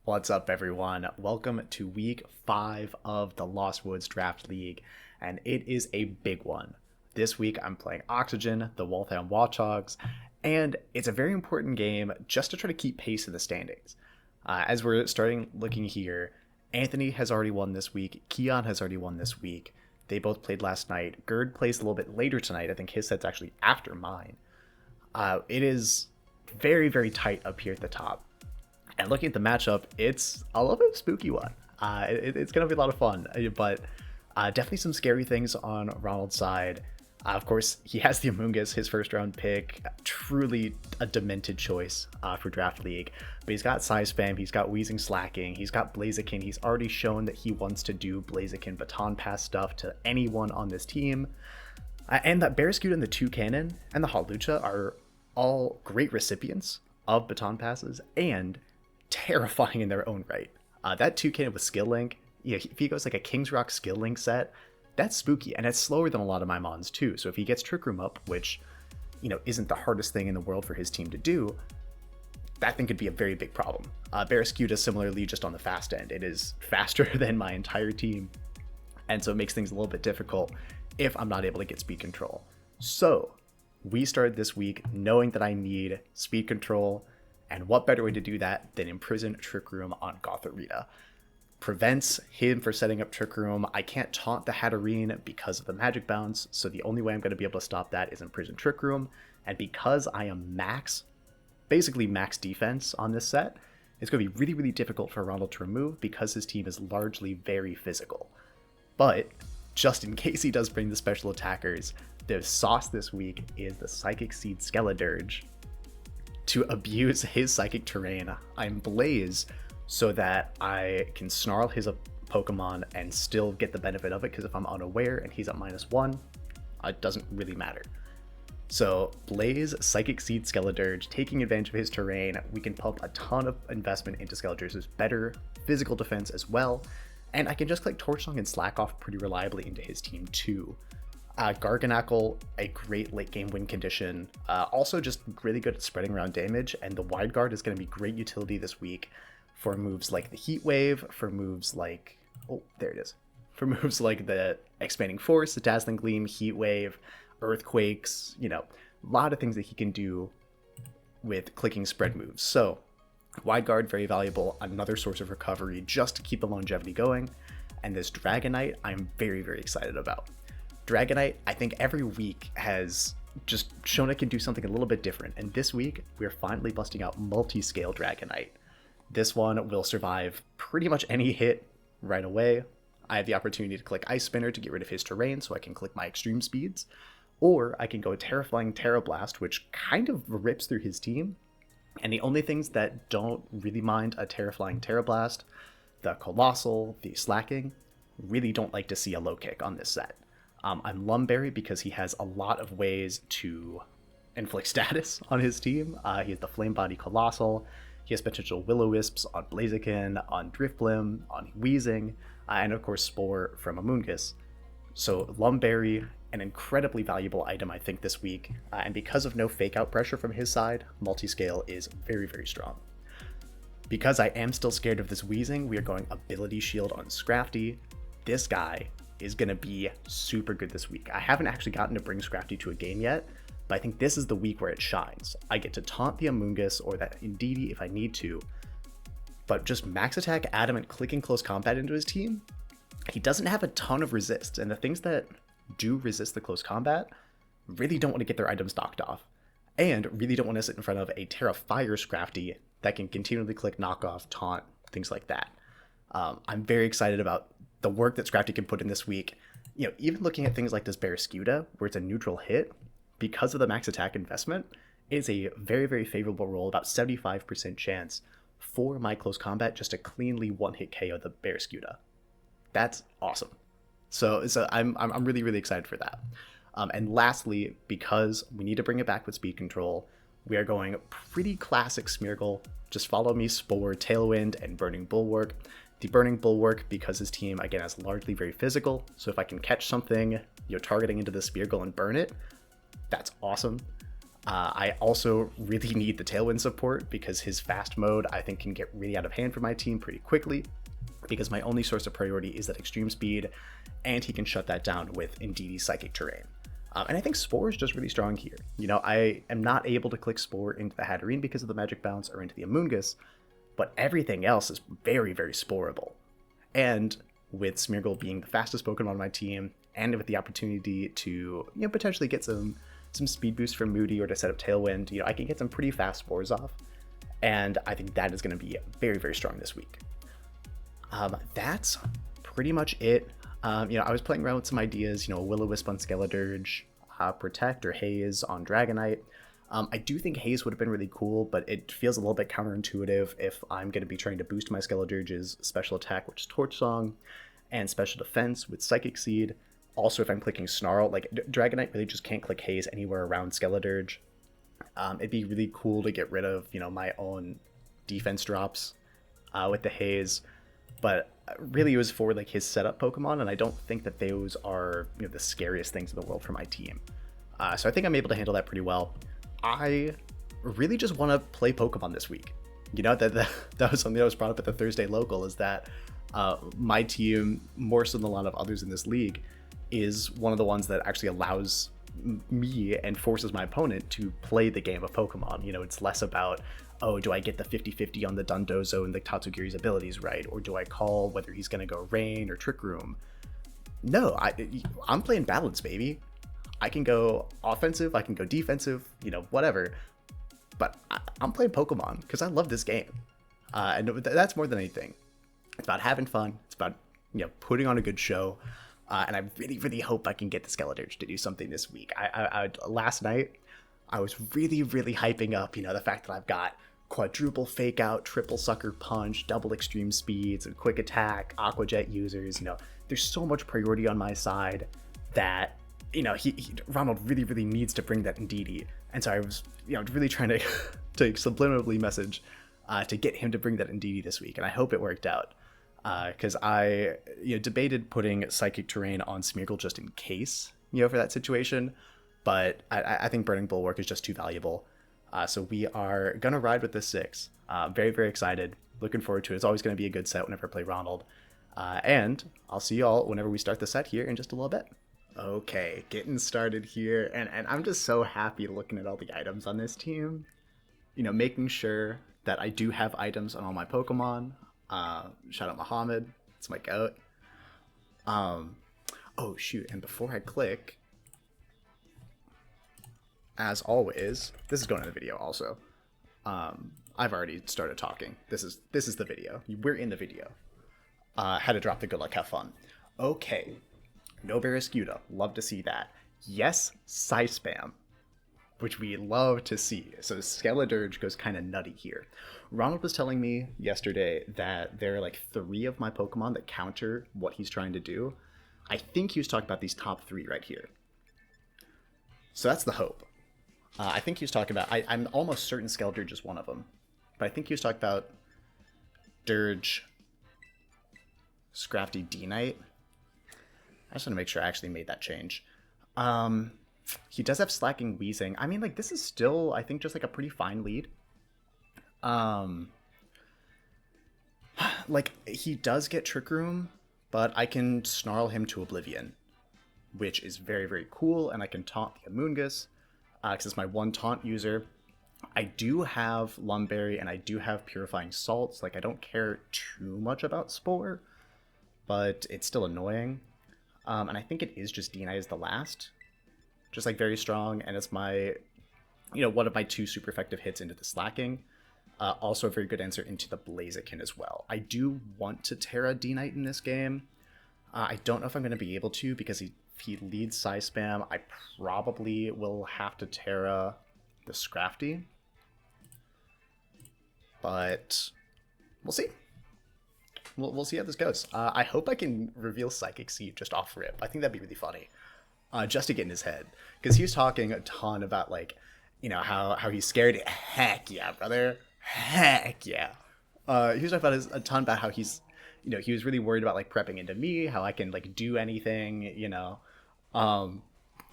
What's up, everyone? Welcome to week 5 of the Lost Woods Draft League, and it is a big one. This week I'm playing Oxygen, the Waltham Watchogs, and it's a very important game just to try to keep pace in the standings. As we're starting looking here, Anthony has already won this week, Keon has already won this week. They both played last night. Gerd plays a little bit later tonight. I think his set's actually after mine. It is very, very tight up here at the top. And looking at the matchup, it's a little bit of a spooky one. It's going to be a lot of fun, but definitely some scary things on Ronald's side. Of course, he has the Amoonguss, his first round pick, truly a demented choice for Draft League. But he's got Size Spam, he's got Wheezing Slacking, he's got Blaziken. He's already shown that he wants to do Blaziken baton pass stuff to anyone on this team. And that Barraskewda and the Toucannon and the Hawlucha are all great recipients of baton passes and terrifying in their own right. That Toucannon with Skill Link, if he goes like a King's Rock Skill Link set, that's spooky, and it's slower than a lot of my mons too. So if he gets Trick Room up, which isn't the hardest thing in the world for his team to do, that thing could be a very big problem. Barraskewda similarly just on the fast end. It is faster than my entire team, and so it makes things a little bit difficult if I'm not able to get speed control. So we started this week knowing that I need speed control. And what better way to do that than imprison Trick Room on Gotharita? Prevents him from setting up Trick Room. I can't taunt the Hatterene because of the magic bounce, so the only way I'm going to be able to stop that is imprison Trick Room. And because I am basically max defense on this set, it's going to be really, really difficult for Ronald to remove because his team is largely very physical. But just in case he does bring the special attackers, the sauce this week is the Psychic Seed Skeledirge. To abuse his psychic terrain, I'm Blaze so that I can snarl his Pokemon and still get the benefit of it, because if I'm unaware and he's at -1, it doesn't really matter. So Blaze, Psychic Seed, Skeledirge, taking advantage of his terrain, we can pump a ton of investment into Skeledirge's better physical defense as well, and I can just click Torch Song and Slack Off pretty reliably into his team too. Garganackle, a great late game win condition, also just really good at spreading around damage, and the Wide Guard is going to be great utility this week for moves like the Heat Wave, for moves like, for moves like the Expanding Force, the Dazzling Gleam, Heat Wave, Earthquakes, a lot of things that he can do with clicking spread moves. So Wide Guard, very valuable, another source of recovery just to keep the longevity going, and this Dragonite I'm very, very excited about. Dragonite, I think every week has just shown it can do something a little bit different, and this week we're finally busting out multi-scale Dragonite. This one will survive pretty much any hit right away. I have the opportunity to click Ice Spinner to get rid of his terrain so I can click my extreme speeds, or I can go Terraflying Terra Blast, which kind of rips through his team, and the only things that don't really mind a Terraflying Terra Blast, the Colossal, the Slacking, really don't like to see a low kick on this set. I'm Lumberry because he has a lot of ways to inflict status on his team. He has the Flame Body Colossal, he has potential Will-O-Wisps on Blaziken, on Drifblim, on Wheezing, and of course Spore from Amoonguss. So Lumberry, an incredibly valuable item I think this week, and because of no fake out pressure from his side, multi-scale is very, very strong. Because I am still scared of this Wheezing, we are going Ability Shield on Scrafty. This guy is going to be super good this week. I haven't actually gotten to bring Scrafty to a game yet, but I think this is the week where it shines. I get to taunt the Amoonguss or that Indeedee if I need to, but just max attack Adamant clicking close combat into his team. He doesn't have a ton of resists, and the things that do resist the close combat really don't want to get their items knocked off, and really don't want to sit in front of a Terra Fire Scrafty that can continually click knockoff, taunt, things like that. I'm very excited about the work that Scrafty can put in this week. Even looking at things like this Barraskewda, where it's a neutral hit, because of the max attack investment, is a very, very favorable roll, about 75% chance for my close combat just to cleanly one-hit KO the Barraskewda. That's awesome. So I'm really, really excited for that. And lastly, because we need to bring it back with speed control, we are going pretty classic Smeargle. Just follow me, Spore, Tailwind, and Burning Bulwark. The Burning Bulwark, because his team, again, is largely very physical, so if I can catch something, targeting into the Smeargle and burn it, that's awesome. I also really need the Tailwind support because his fast mode I think can get really out of hand for my team pretty quickly, because my only source of priority is that extreme speed, and he can shut that down with Indeedee Psychic Terrain. And I think Spore is just really strong here. I am not able to click Spore into the Hatterene because of the Magic Bounce or into the Amoonguss, but everything else is very, very sporeable. And with Smeargle being the fastest Pokemon on my team, and with the opportunity to potentially get some speed boost from Moody or to set up Tailwind, I can get some pretty fast Spores off. And I think that is going to be very, very strong this week. That's pretty much it. I was playing around with some ideas, Will-O-Wisp on Skeledirge, Protect or Haze on Dragonite. I do think Haze would have been really cool, but it feels a little bit counterintuitive if I'm going to be trying to boost my Skeledirge's special attack, which is Torch Song, and special defense with Psychic Seed. Also, if I'm clicking Snarl, like Dragonite really just can't click Haze anywhere around Skeledirge. It'd be really cool to get rid of, my own defense drops with the Haze, but really it was for like his setup Pokemon, and I don't think that those are the scariest things in the world for my team. So I think I'm able to handle that pretty well. I really just want to play Pokemon this week. That was something that was brought up at the Thursday local, is that my team, more so than a lot of others in this league, is one of the ones that actually allows me and forces my opponent to play the game of Pokemon. It's less about, oh, do I get the 50-50 on the Dundozo and the Tatsugiri's abilities right? Or do I call whether he's going to go Rain or Trick Room? No, I'm playing balance, baby. I can go offensive, I can go defensive, whatever. But I'm playing Pokemon because I love this game. And that's more than anything. It's about having fun. It's about, putting on a good show. And I really, really hope I can get the Skeledirge to do something this week. Last night, I was really, really hyping up, the fact that I've got quadruple Fake Out, triple Sucker Punch, double Extreme Speeds, and Quick Attack, Aqua Jet users. There's so much priority on my side that, Ronald really, really needs to bring that Indeedee. And so I was, really trying to subliminally message to get him to bring that Indeedee this week. And I hope it worked out. Because I debated putting Psychic Terrain on Smeargle just in case, for that situation. But I think Burning Bulwark is just too valuable. So we are going to ride with this 6. Very, very excited. Looking forward to it. It's always going to be a good set whenever I play Ronald. And I'll see y'all whenever we start the set here in just a little bit. Okay, getting started here. And I'm just so happy looking at all the items on this team. Making sure that I do have items on all my Pokemon. Shout out Muhammad. It's my goat. Oh shoot, and before I click, as always, this is going in the video also. I've already started talking. This is the video. We're in the video. Had to drop the good luck, have fun. Okay. No Barraskewda. Love to see that. Yes, Psyspam, which we love to see. So Skeledirge goes kind of nutty here. Ronald was telling me yesterday that there are like 3 of my Pokemon that counter what he's trying to do. I think he was talking about these top 3 right here. So that's the hope. I think he was talking about, I'm almost certain Skeledirge is one of them. But I think he was talking about Dirge, Scrafty, D-Knight. I just want to make sure I actually made that change. He does have Slacking, Wheezing. I mean, like, this is still, I think, just like a pretty fine lead. Like, he does get Trick Room, but I can Snarl him to Oblivion, which is very, very cool, and I can taunt the Amoonguss, because it's my one taunt user. I do have Lumberry, and I do have Purifying Salts. Like, I don't care too much about Spore, but it's still annoying. And I think it is just D-Knight is the last. Just, like, very strong, and it's my, one of my 2 super effective hits into the Slacking. Also a very good answer into the Blaziken as well. I do want to Terra D-Knight in this game. I don't know if I'm going to be able to, because if he leads Psyspam, I probably will have to Terra the Scrafty. But we'll see. We'll see how this goes. I hope I can reveal Psychic Seed just off rip. I think that'd be really funny. Just to get in his head. Because he was talking a ton about, like, how he's scared. Heck yeah, brother. Heck yeah. He was talking about a ton about how he's, he was really worried about, like, prepping into me, how I can, like, do anything,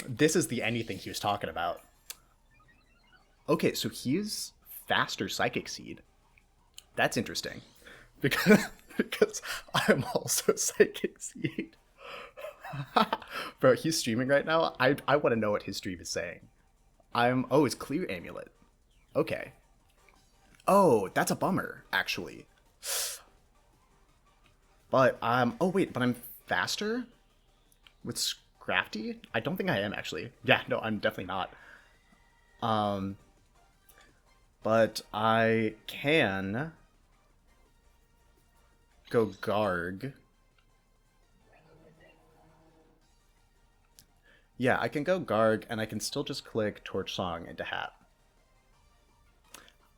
This is the anything he was talking about. Okay, so he's faster Psychic Seed. That's interesting. Because because I'm also Psychic Seed. Bro, he's streaming right now. I want to know what his stream is saying. Oh, it's Clear Amulet. Okay. Oh, that's a bummer, actually. But oh wait, but I'm faster with Scrafty? I don't think I am actually. Yeah, no, I'm definitely not. But I can go Garg. Yeah, I can go Garg, and I can still just click Torch Song into Hat.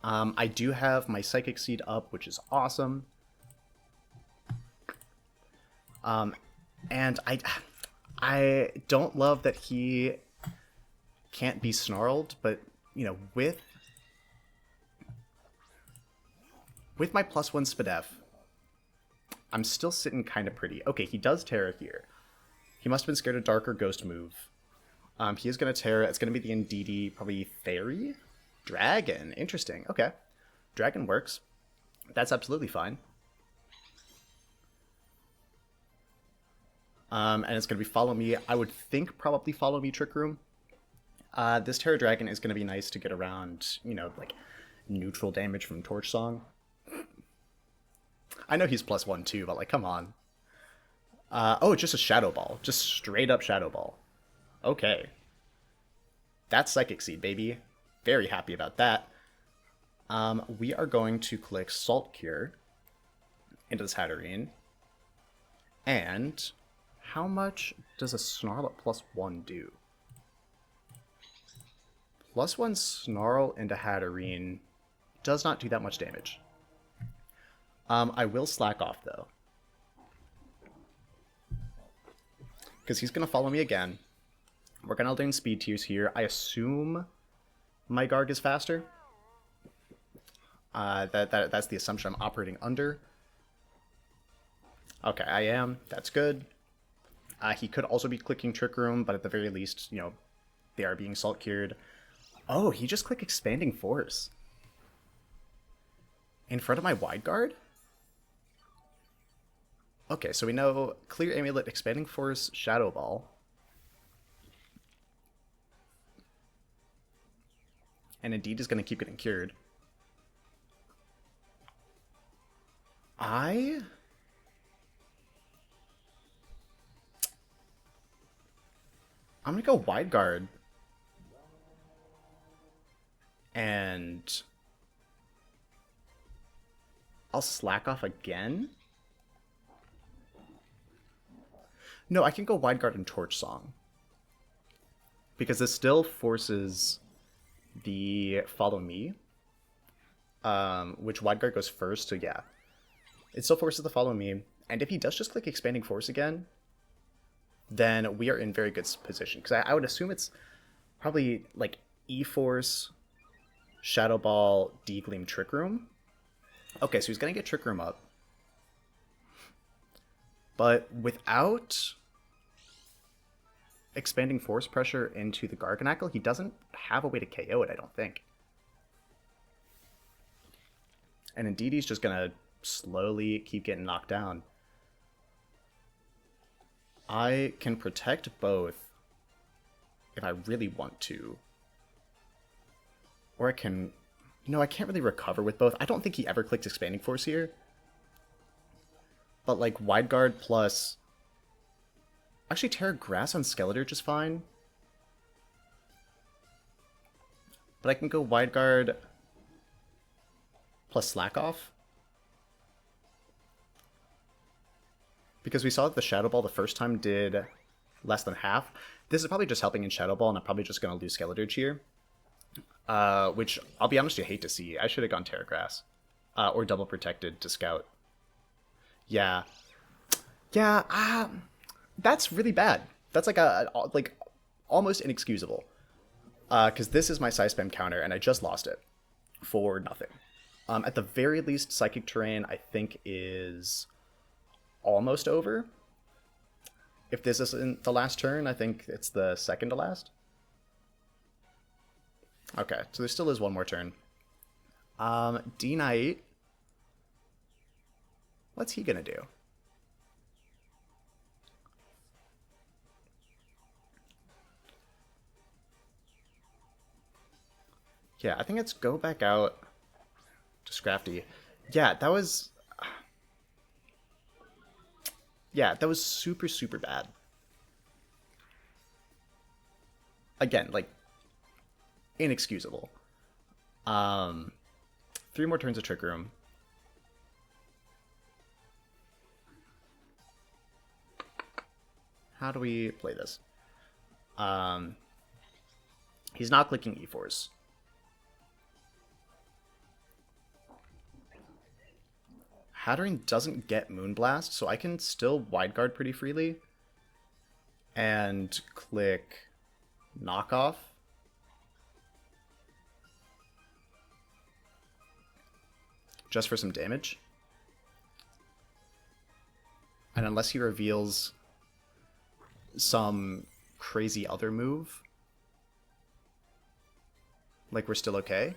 I do have my Psychic Seed up, which is awesome. And I don't love that he can't be snarled, but, you know, with my +1 Spadef, I'm still sitting kind of pretty. Okay, he does Terra here. He must have been scared of Dark or Ghost move. He is going to Terra. It's going to be the Indeedee, probably Fairy? Dragon. Interesting. Okay. Dragon works. That's absolutely fine. And it's going to be Follow Me. I would think probably Follow Me Trick Room. This Terra Dragon is going to be nice to get around, you know, like, neutral damage from Torch Song. I know he's +1 too, but, like, come on. Oh, it's just a Shadow Ball. Just straight up Shadow Ball. Okay. That's Psychic Seed, baby. Very happy about that. We are going to click Salt Cure into this Hatterene. And how much does a Snarl at +1 do? +1 Snarl into Hatterene does not do that much damage. I will slack off, though. Because he's going to follow me again. We're going to learn speed tiers here. I assume my Garg is faster. That's the assumption I'm operating under. Okay, I am. That's good. He could also be clicking Trick Room, but at the very least, you know, they are being Salt Cured. Oh, he just clicked Expanding Force. In front of my Wide Guard? Okay, so we know Clear Amulet, Expanding Force, Shadow Ball. And Indeed is going to keep getting cured. I'm going to go Wide Guard. And I'll slack off again. No, I can go Wide Guard and Torch Song. Because this still forces the Follow Me. Which Wide Guard goes first, so yeah. It still forces the Follow Me. And if he does just click Expanding Force again, then we are in very good position. Because I would assume it's probably like E-Force, Shadow Ball, D-Gleam, Trick Room. Okay, so he's going to get Trick Room up. But without Expanding Force pressure into the Garganackle, he doesn't have a way to KO it, I don't think. And Indeedee's just going to slowly keep getting knocked down. I can protect both if I really want to. Or I can... No, I can't really recover with both. I don't think he ever clicked Expanding Force here. But, like, Wide Guard plus... Actually, Terra Grass on Skeletor just fine. But I can go Wide Guard plus Slack Off. Because we saw that the Shadow Ball the first time did less than half. This is probably just helping in Shadow Ball, and I'm probably just going to lose Skeletor here. Which, I'll be honest, you hate to see. I should have gone Terra Grass. Or Double Protected to Scout. Yeah. Yeah, that's really bad. That's like almost inexcusable. Because this is my Psy Spam counter, and I just lost it for nothing. At the very least, Psychic Terrain, I think, is almost over. If this isn't the last turn, I think it's the second to last. Okay, so there still is one more turn. D-Knight. What's he gonna do? Yeah, I think it's go back out to Scrafty. Yeah, that was... Yeah, that was super, super bad. Again, like, inexcusable. 3 more turns of Trick Room. How do we play this? He's not clicking E-Force. Hattering doesn't get Moonblast, so I can still wide guard pretty freely. And click Knockoff. Just for some damage. And unless he reveals some crazy other move, like, we're still okay.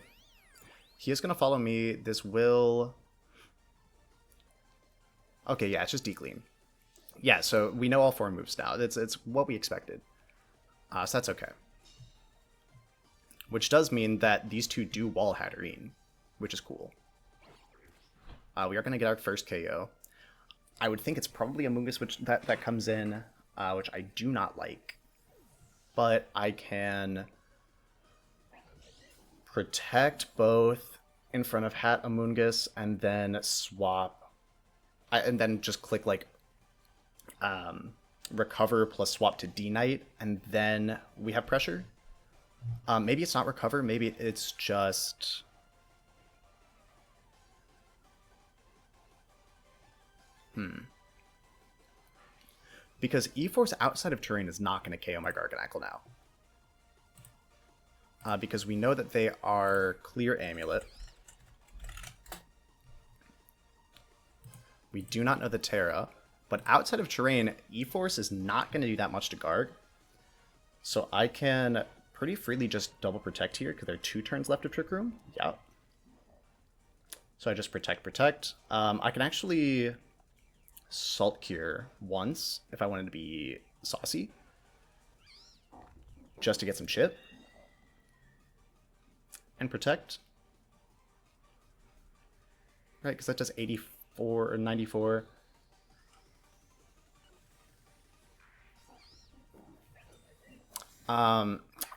He is going to follow me. This will... Okay, yeah, it's just declean. Yeah, so we know all 4 moves now. It's what we expected. So that's okay. Which does mean that these 2 do wall Hatterene, which is cool. We are going to get our first KO. I would think it's probably a Mungus which that comes in, which I do not like. But I can protect both in front of Hat Amoonguss and then swap. And then just click, like, recover plus swap to D-Knight, and then we have pressure. Maybe it's not recover, maybe it's just... Because E-Force outside of terrain is not going to KO my Garganacl now. Because we know that they are clear Amulet. We do not know the Terra, but outside of terrain, E-Force is not going to do that much to guard. So I can pretty freely just double protect here because there are 2 turns left of Trick Room. Yep. So I just protect. I can actually Salt Cure once if I wanted to be saucy, just to get some chip. And protect. Right, because that does 84 or 94.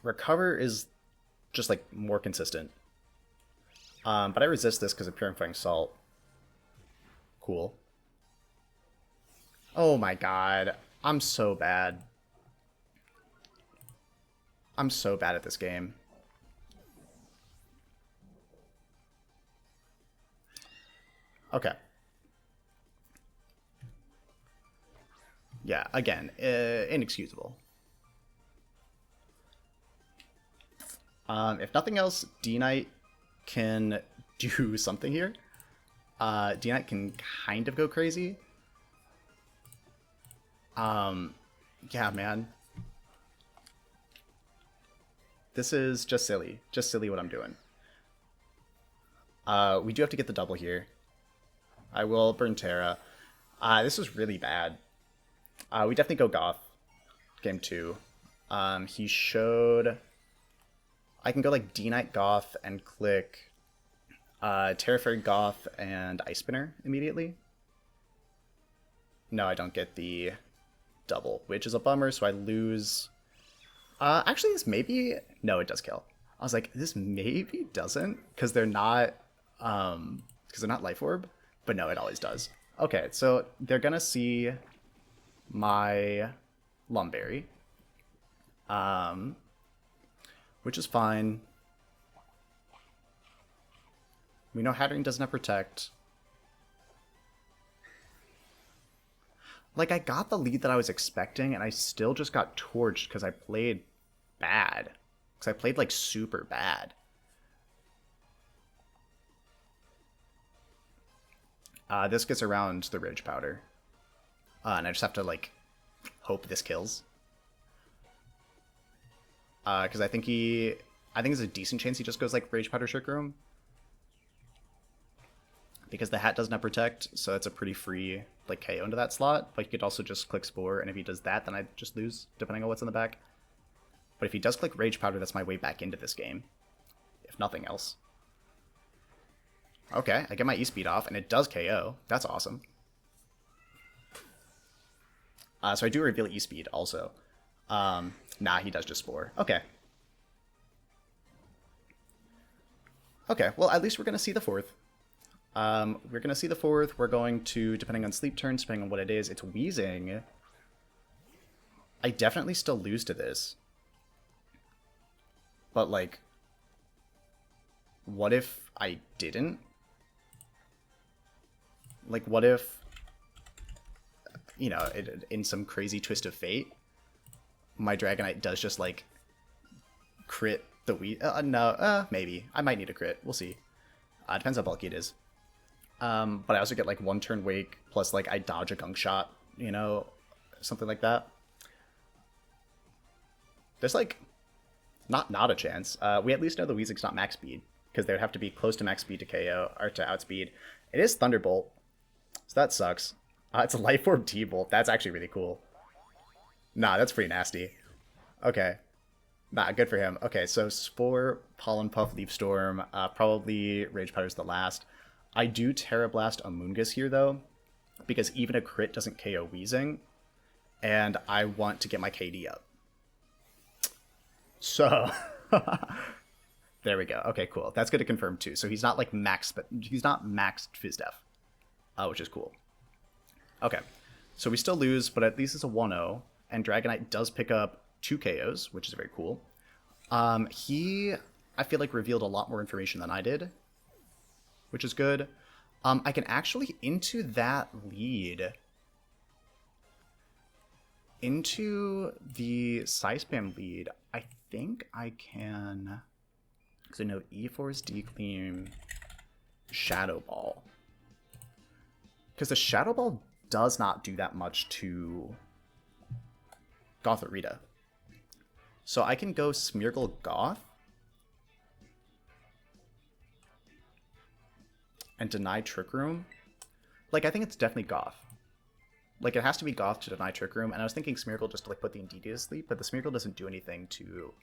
Recover is just, like, more consistent. But I resist this because of Purifying Salt. Cool. Oh my god. I'm so bad. I'm so bad at this game. Okay. Yeah, again, inexcusable. If nothing else, D-Knight can do something here. D-Knight can kind of go crazy. Yeah, man. This is just silly. Just silly what I'm doing. We do have to get the double here. I will burn Terra. This is really bad. We definitely go Goth. Game 2. He showed... I can go like D-Knight Goth and click Terra Fairy Goth and Ice Spinner immediately. No, I don't get the double, which is a bummer, so I lose... actually, this maybe... No, it does kill. I was like, this maybe doesn't, because they're not... because they're not Life Orb. But no, it always does. Okay, so they're gonna see my Lumberry. Which is fine. We know Hattering doesn't have Protect. Like, I got the lead that I was expecting, and I still just got torched because I played bad. Because I played, like, super bad. This gets around the Ridge Powder. And I just have to, like, hope this kills. Because I think he I think there's a decent chance he just goes like Rage Powder Trick Room. Because the hat doesn't have Protect, so it's a pretty free like KO into that slot. But he could also just click Spore, and if he does that, then I just lose, depending on what's in the back. But if he does click Rage Powder, that's my way back into this game. If nothing else. Okay, I get my E-Speed off, and it does KO. That's awesome. So I do reveal E-Speed also. Nah, he does just Spore. Okay. Okay, well, at least we're going to see the fourth. We're going to see the fourth. We're going to, depending on sleep turns, depending on what it is, it's Wheezing. I definitely still lose to this. But, like, what if I didn't? Like, what if, you know, in some crazy twist of fate, my Dragonite does just, like, crit the no, maybe. I might need a crit. We'll see. Depends how bulky it is. But I also get, like, one turn Wake, plus, like, I dodge a Gunk Shot, you know, something like that. There's, like, not a chance. We at least know the Weezing's not max speed, because they would have to be close to max speed to KO, or to outspeed. It is Thunderbolt, so that sucks. It's a Life Orb T-Bolt. That's actually really cool. Nah, that's pretty nasty. Okay. Nah, good for him. Okay, so Spore, Pollen Puff, Leaf Storm, probably Rage Powder's the last. I do Terra Blast Amoonguss here, though, because even a crit doesn't KO Wheezing, and I want to get my KD up. So, there we go. Okay, cool. That's good to confirm, too. So he's not, like, he's not maxed Fizdef, which is cool. Okay, so we still lose, but at least it's a 1-0, and Dragonite does pick up 2 KOs, which is very cool. He, I feel like, revealed a lot more information than I did, which is good. I can actually, into that lead, into the Psy-Spam lead, I think I can, because I know E-Force, Decleam, Shadow Ball. Because the Shadow Ball does not do that much to Gothorita. So I can go Smeargle Goth and deny Trick Room. Like, I think it's definitely Goth. Like, it has to be Goth to deny Trick Room, and I was thinking Smeargle just to, like, put the Indeedee to sleep, but the Smeargle doesn't do anything to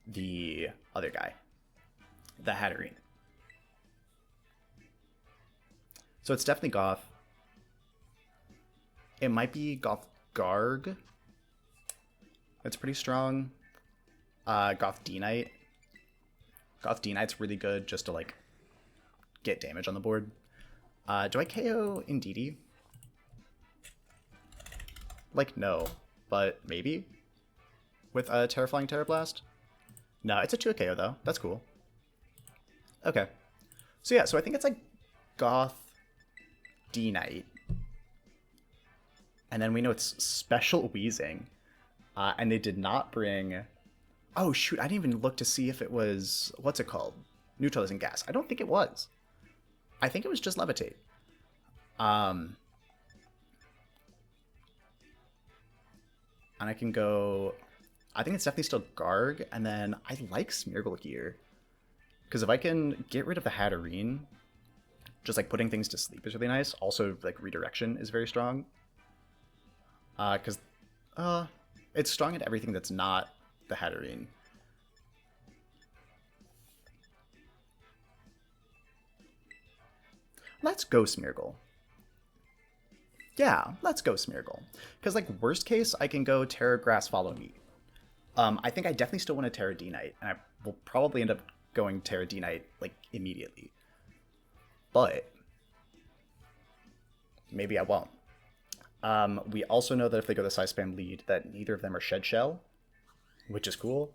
the other guy, the Hatterene. So it's definitely Goth. It might be Goth Garg. That's pretty strong. Goth D-Knight. Goth D-Knight's really good just to, like, get damage on the board. Do I KO Indeedee? Like, no. But maybe? With a Terraflying Terra Blast? No, it's a 2 KO, though. That's cool. Okay. So yeah, so I think it's, like, Goth D-Knight. And then we know it's Special Wheezing. And they did not bring... Oh, shoot, I didn't even look to see if it was... What's it called? Neutralizing Gas. I don't think it was. I think it was just Levitate. And I can go... I think it's definitely still Garg, and then I like Smeargle here. Because if I can get rid of the Hatterene, just, like, putting things to sleep is really nice. Also, like, Redirection is very strong. Because... it's strong at everything that's not the Hatterene. Let's go Smeargle. Yeah, let's go Smeargle. Because, like, worst case, I can go Terra Grass Follow Me. I think I definitely still want to Terra D-Knight, and I will probably end up going Terra D-Knight, like, immediately. But maybe I won't. We also know that if they go the Psy-Spam lead, that neither of them are Shed Shell, which is cool.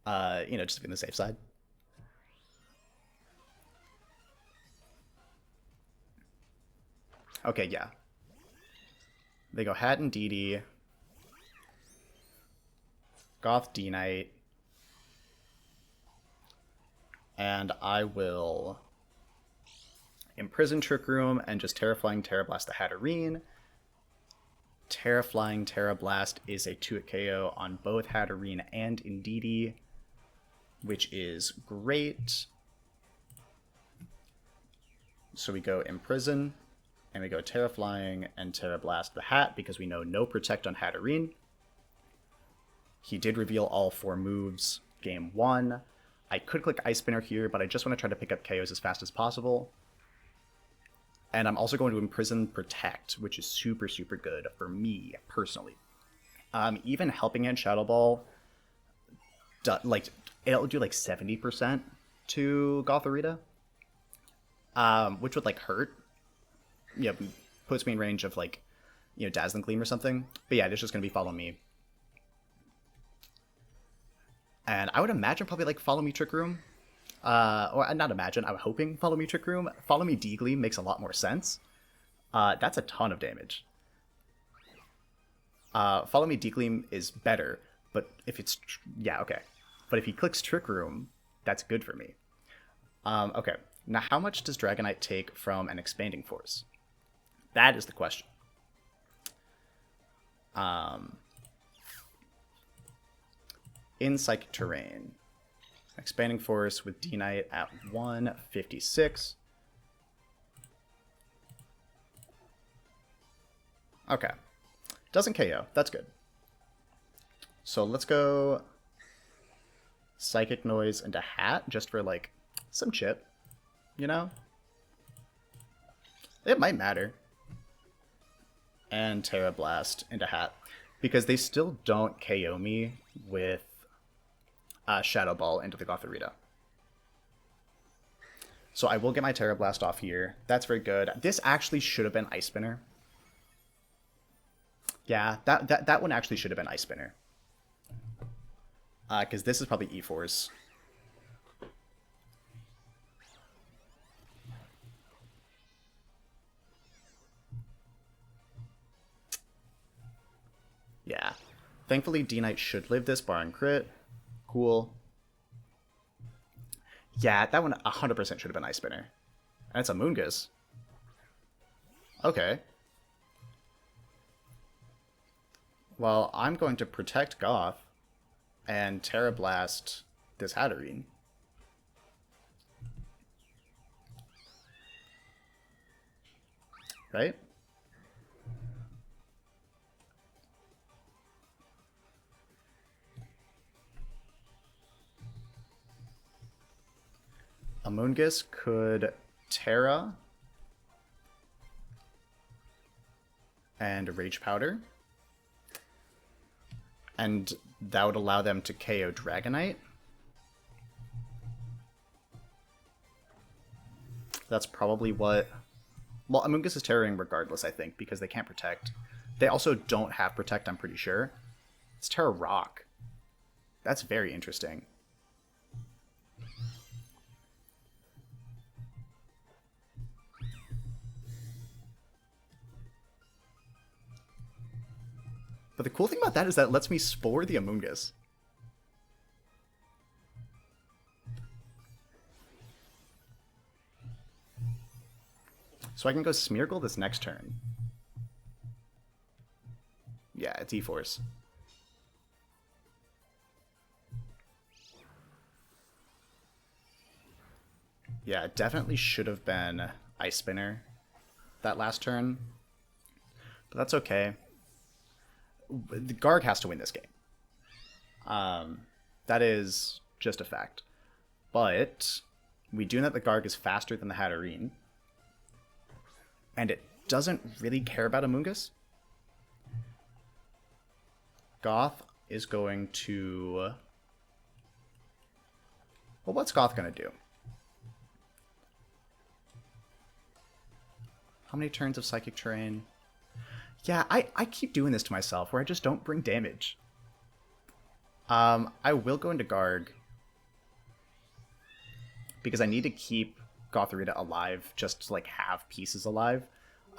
You know, just to be on the safe side. Okay, yeah. They go Hat and Indeedee, Goth D-Knight, and I will Imprison Trick Room and just Terraflying Terra Blast the Hatterene. Terraflying Terra Blast is a 2-hit KO on both Hatterene and Indeedee. which is great. So we go Imprison, and we go Terra Flying and Terra Blast the Hat because we know no Protect on Hatterene. He did reveal all 4 moves game 1. I could click Ice Spinner here, but I just want to try to pick up KOs as fast as possible. And I'm also going to Imprison Protect, which is super, super good for me, personally. Even Helping Hand Shadow Ball, it'll do like 70% to Gothorita, which would like hurt. Yeah, puts me in range of like, Dazzling Gleam or something. But yeah, it's just going to be Follow Me. And I would imagine probably like Follow Me Trick Room. Or not imagine, I'm hoping Follow Me Trick Room. Follow Me D-Gleam makes a lot more sense. That's a ton of damage. Follow Me D-Gleam is better, but if it's... yeah, okay. But if he clicks Trick Room, that's good for me. Okay, now how much does Dragonite take from an Expanding Force? That is the question. In Psychic Terrain, Expanding Force with D-Knight at 156. Okay. Doesn't KO. That's good. So let's go Psychic Noise into Hat just for like some chip, It might matter. And Terra Blast into Hat because they still don't KO me with Shadow Ball into the Gothorita. So I will get my Terra Blast off here. That's very good. This actually should have been Ice Spinner. Yeah, that one actually should have been Ice Spinner. Because this is probably E-Force. Yeah. Thankfully, D-Knight should live this, barring crit. Cool. Yeah, that one 100% should have been Ice Spinner. And it's a Moongus. Okay. Well, I'm going to protect Goth and Terra Blast this Hatterene. Right? Amoonguss could Terra and Rage Powder. And that would allow them to KO Dragonite. That's probably what... well, Amoonguss is Terroring regardless, I think, because they can't Protect. They also don't have Protect, I'm pretty sure. It's Terra Rock. That's very interesting. But the cool thing about that is that it lets me Spore the Amoonguss. So I can go Smeargle this next turn. Yeah, it's E-Force. Yeah, it definitely should have been Ice Spinner that last turn. But that's okay. The Garg has to win this game. That is just a fact. But we do know that the Garg is faster than the Hatterene. And it doesn't really care about Amoonguss. Goth is going to... well, what's Goth going to do? How many turns of Psychic Terrain? Yeah, I keep doing this to myself, where I just don't bring damage. I will go into Garg, because I need to keep Gothorita alive, just to, like, have pieces alive.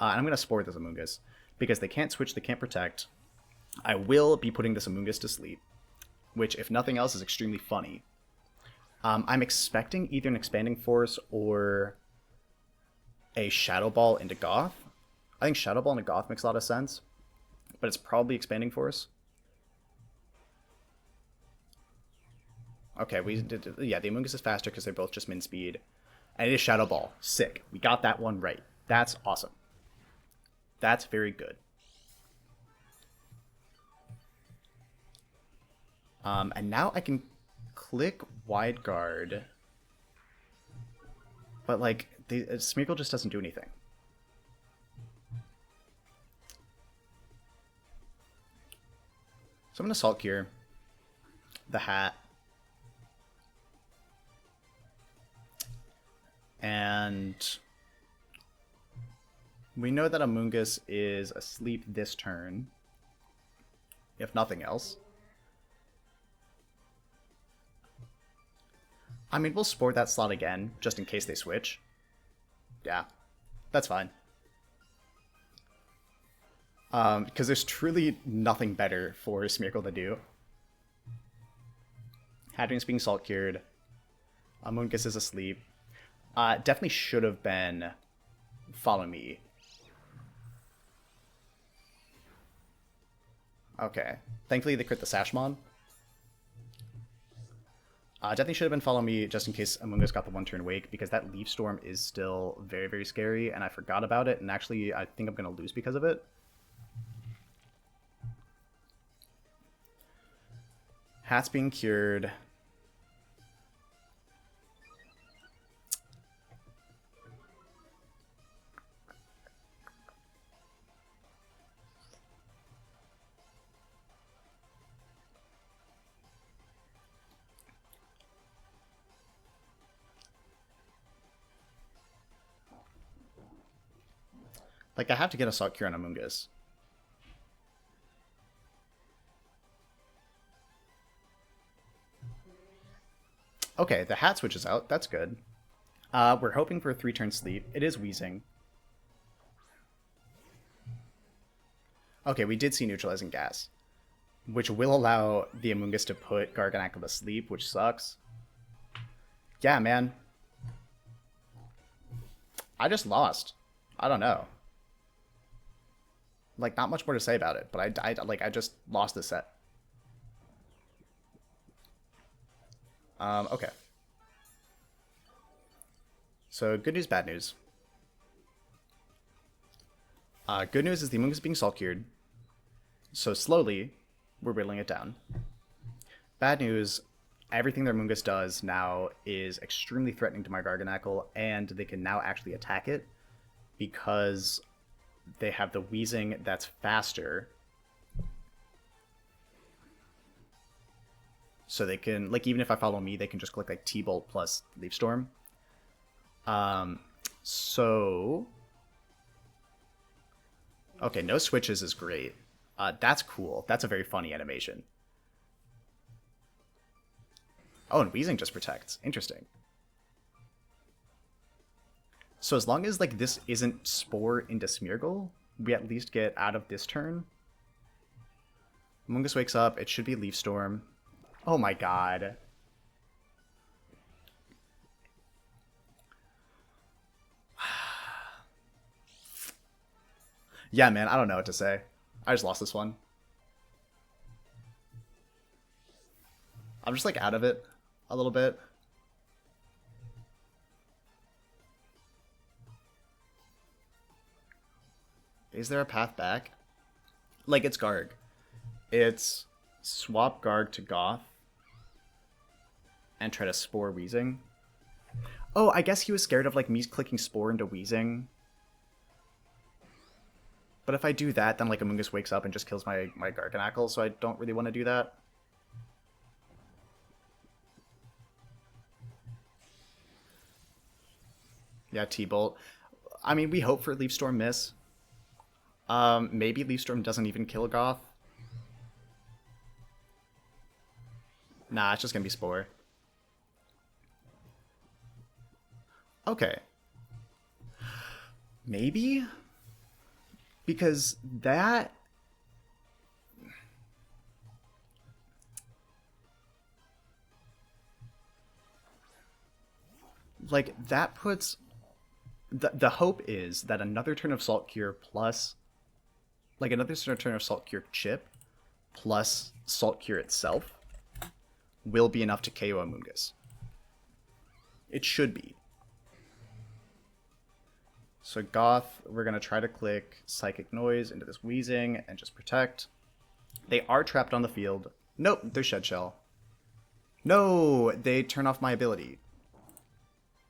And I'm going to Spore this Amoonguss, because they can't switch, they can't Protect. I will be putting this Amoonguss to sleep, which, if nothing else, is extremely funny. I'm expecting either an Expanding Force or a Shadow Ball into Goth. I think Shadow Ball into Goth makes a lot of sense, but it's probably Expanding Force. Okay, we did. Yeah, the Amoonguss is faster because they're both just min speed. And it is Shadow Ball. Sick. We got that one right. That's awesome. That's very good. And now I can click Wide Guard. But, like, Smeargle just doesn't do anything. So I'm going to Salt Cure the Hat. And we know that Amoonguss is asleep this turn, if nothing else. I mean, we'll Spore that slot again, just in case they switch. Yeah, that's fine. Because there's truly nothing better for Smeargle to do. Hattering's being Salt Cured. Amoonguss is asleep. Definitely should have been Follow Me. Okay. Thankfully they crit the Sashmon. Definitely should have been Follow Me just in case Amoonguss got the 1-turn wake, because that Leaf Storm is still very, very scary, and I forgot about it, and actually I think I'm going to lose because of it. Hat's being cured. Like, I have to get a Salt Cure on Amoonguss. Okay, the Hat switches out. That's good. We're hoping for a 3-turn sleep. It is Wheezing. Okay, we did see Neutralizing Gas, which will allow the Amoonguss to put Garganacl to sleep, which sucks. Yeah, man. I just lost. I don't know. Like, not much more to say about it, but I just lost the set. Okay. So, good news, bad news. Good news is the Amoonguss is being Salt Cured. So, slowly, we're whittling it down. Bad news, everything their Amoonguss does now is extremely threatening to my Garganacl, and they can now actually attack it because they have the Wheezing that's faster. So they can, like, even if I Follow Me, they can just click, like, T-Bolt plus Leaf Storm. So... Okay, no switches is great. That's cool. That's a very funny animation. Oh, and Wheezing just protects. Interesting. So as long as, like, this isn't Spore into Smeargle, we at least get out of this turn. Amoonguss wakes up. It should be Leaf Storm. Oh my god. Yeah, man, I don't know what to say. I just lost this one. I'm just, like, out of it a little bit. Is there a path back? Like, it's Garg. It's swap Garg to Goth and try to Spore Wheezing. Oh, I guess he was scared of, like, me clicking Spore into Wheezing. But if I do that, then, like, Amoonguss wakes up and just kills my Garganacl, so I don't really want to do that. Yeah, T-Bolt. I mean, we hope for Leaf Storm miss. Maybe Leaf Storm doesn't even kill Goth. Nah, it's just gonna be Spore. Okay. Maybe? Because that... Like, that puts... The hope is that another turn of Salt Cure plus... Like, another turn of Salt Cure chip plus Salt Cure itself will be enough to KO Amoonguss. It should be. So Goth, we're going to try to click Psychic Noise into this Wheezing and just protect. They are trapped on the field. Nope, they're Shed Shell. No, they turn off my ability.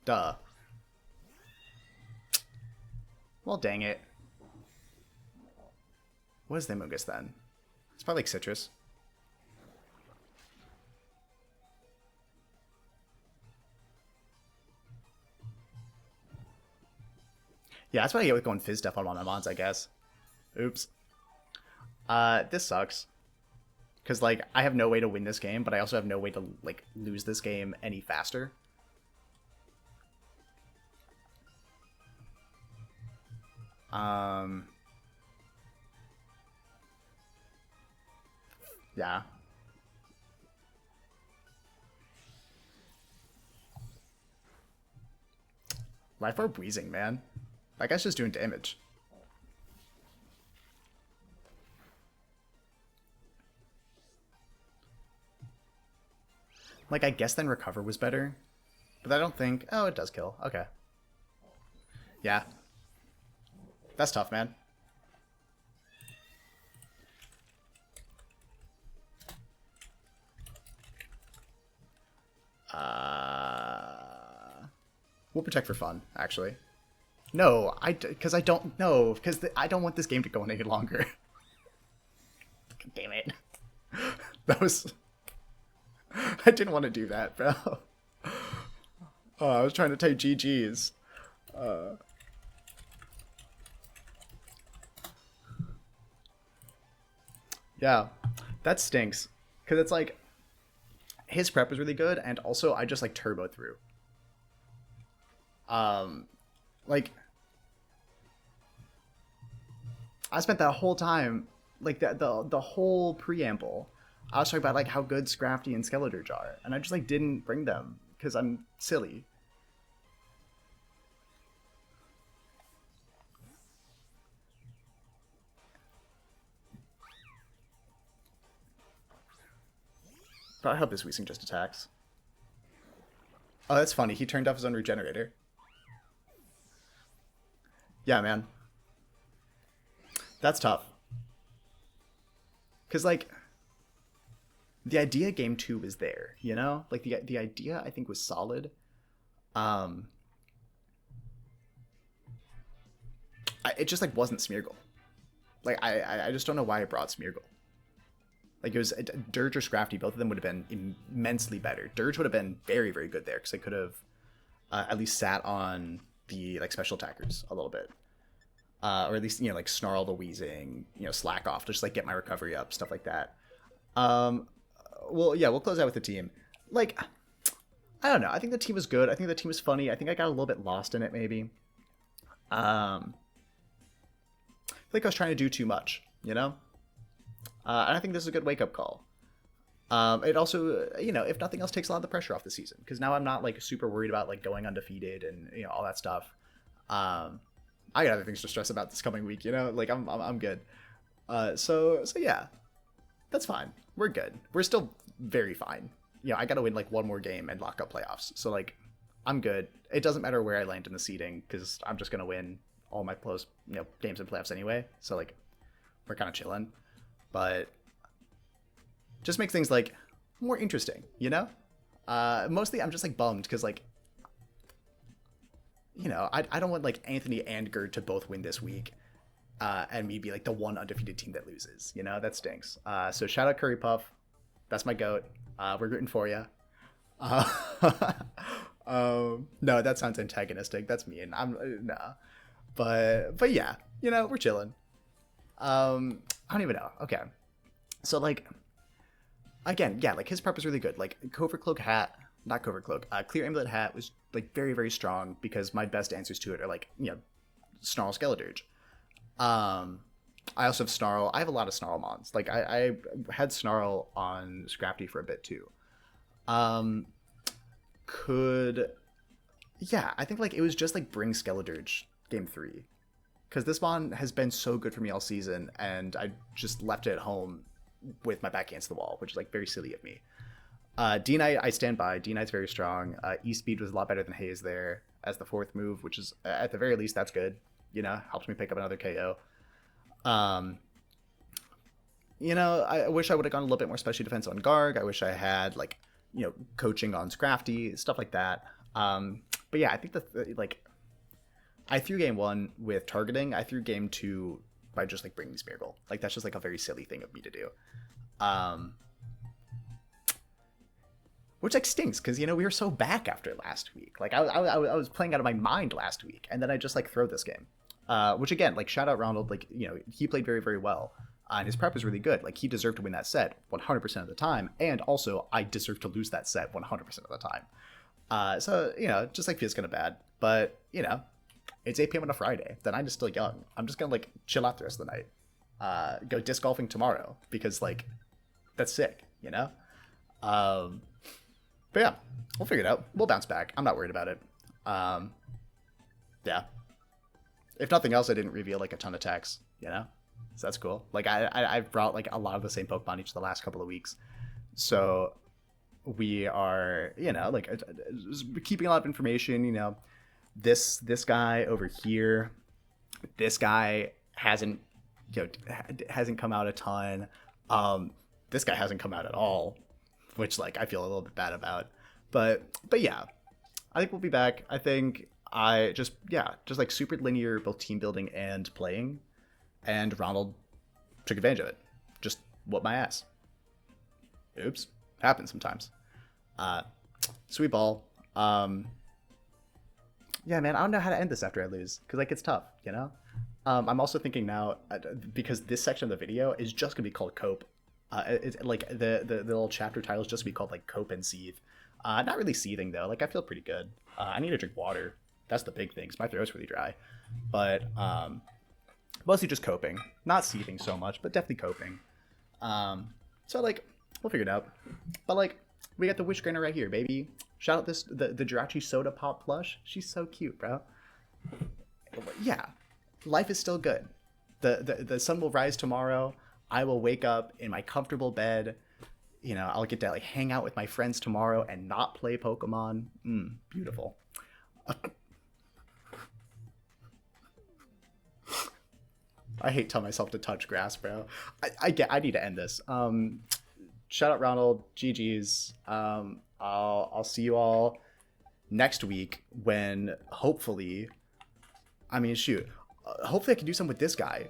Duh. Well, dang it. What is the Amoonguss then? It's probably like Citrus. Yeah, that's what I get with going Fizz Def on my mons, I guess. Oops. This sucks. Because, like, I have no way to win this game, but I also have no way to, like, lose this game any faster. Yeah. Life Orb Wheezing, man. That guy's just doing damage. Like, I guess then Recover was better. But I don't think... Oh, it does kill. Okay. Yeah. That's tough, man. We'll protect for fun, actually. No, because I don't know, because I don't want this game to go on any longer. Damn it. That was... I didn't want to do that, bro. Oh, I was trying to type GG's. Yeah, that stinks. Because it's like, his prep was really good, and also I just like turbo through. Like, I spent that whole time, like the whole preamble, I was talking about like how good Scrafty and Skeletorge are, and I just like didn't bring them because I'm silly. But I hope this Weezing just attacks. Oh, that's funny. He turned off his own regenerator. Yeah, man. That's tough. Because, like, the idea game 2 was there, you know? Like, the idea, I think, was solid. It just, like, wasn't Smeargle. Like, I just don't know why I brought Smeargle. Like, it was Dirge or Scrafty. Both of them would have been immensely better. Dirge would have been very, very good there, because I could have at least sat on the, like, special attackers a little bit. Or at least, you know, like, snarl the Wheezing, you know, slack off, just, like, get my recovery up, stuff like that. Well, yeah, we'll close out with the team. Like, I don't know. I think the team was good. I think the team was funny. I think I got a little bit lost in it, maybe. I feel like I was trying to do too much, you know? And I think this is a good wake-up call. It also, you know, if nothing else, takes a lot of the pressure off the season. Because now I'm not, like, super worried about, like, going undefeated and, you know, all that stuff. I got other things to stress about this coming week, you know? Like, I'm good. So yeah. That's fine. We're good. We're still very fine. You know, I gotta win, like, one more game and lock up playoffs. So, like, I'm good. It doesn't matter where I land in the seeding, because I'm just gonna win all my close, you know, games in playoffs anyway. So, like, we're kind of chilling. But just makes things, like, more interesting, you know? Mostly I'm just, like, bummed, because, like, you know, I don't want, like, Anthony and Gerd to both win this week. And me be, like, the one undefeated team that loses, you know? That stinks. So shout out Curry Puff. That's my goat. We're rooting for you. No, that sounds antagonistic. That's mean. Nah. But yeah, you know, we're chilling. I don't even know. Okay. So, like, again, yeah, like, his prep was really good. Like, Covert Cloak hat, not Covert Cloak, Clear Amulet hat was, like, very, very strong, because my best answers to it are, like, you know, Snarl, Skeletorge. I also have Snarl. I have a lot of Snarl mons. Like, I had Snarl on Scrafty for a bit too. Yeah, I think, like, it was just, like, bring Skeletorge game 3. Because this mon has been so good for me all season, and I just left it at home with my back against the wall, which is, like, very silly of me. D Knight, I stand by. D Knight's very strong. E Speed was a lot better than Haze there as the fourth move, which is at the very least that's good. You know, helps me pick up another KO. You know, I wish I would have gone a little bit more special defense on Garg. I wish I had like, you know, coaching on Scrafty, stuff like that. But yeah, I think like I threw game 1 with targeting. I threw game 2 by just like bringing Smeargle. Like that's just like a very silly thing of me to do. Which like stinks because, you know, we were so back after last week. Like I was playing out of my mind last week, and then I just like throw this game. Which again, like shout out Ronald, like, you know, he played very, very well. And his prep was really good. Like he deserved to win that set 100% of the time, and also I deserved to lose that set 100% of the time. So, you know, just like feels kind of bad, but you know, it's 8 p.m. on a Friday. The night is still young. I'm just gonna like chill out the rest of the night. Go disc golfing tomorrow because like that's sick, you know. But yeah, we'll figure it out. We'll bounce back. I'm not worried about it. Yeah. If nothing else, I didn't reveal like a ton of techs, you know. So that's cool. Like I've brought like a lot of the same Pokemon each of the last couple of weeks, so we are, you know, like keeping a lot of information. You know, this guy over here, this guy hasn't, you know, hasn't come out a ton. This guy hasn't come out at all, which like I feel a little bit bad about. But yeah, I think we'll be back. I think I just like super linear both team building and playing. And Ronald took advantage of it. Just whooped my ass. Oops. Happens sometimes. Sweet ball. Yeah, man, I don't know how to end this after I lose. Because, like, it's tough, you know? I'm also thinking now, because this section of the video is just going to be called Cope. It's like, the little chapter title is just going to be called, like, Cope and Seethe. Not really seething, though. Like, I feel pretty good. I need to drink water. That's the big thing, because my throat's really dry. But, mostly just coping, not seething so much, but definitely coping. So like we'll figure it out. But like we got the Wish Granner right here, baby. Shout out the Jirachi Soda Pop plush. She's so cute, bro. Yeah, life is still good. The sun will rise tomorrow. I will wake up in my comfortable bed. You know, I'll get to like hang out with my friends tomorrow and not play Pokemon. Beautiful. I hate telling myself to touch grass, bro. I need to end this. Shout out Ronald, GG's. I'll see you all next week when hopefully, I mean, shoot, hopefully I can do something with this guy.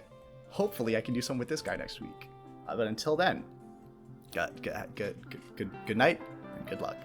Hopefully I can do something with this guy next week. But until then, good night and good luck.